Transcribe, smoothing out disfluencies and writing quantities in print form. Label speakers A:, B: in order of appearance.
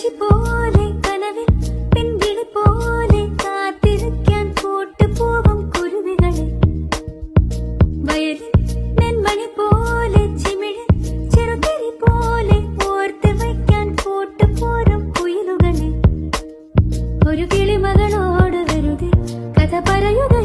A: പക്ഷി പോലെ കനവിൽ പിൻവിളി പോലെ കാത്തിരിക്കാൻ കൂട്ടുപോകും കുരുവികളെ, വയലിൽ നെന്മണി പോലെ ചിമിഴി ചെറുതിരി പോലെ ഓർത്ത് വയ്ക്കാൻ കൂട്ടുപോരും കുയിലുകളെ, ഒരു കിളിമകളോട് വെറുതെ കഥ പറയുക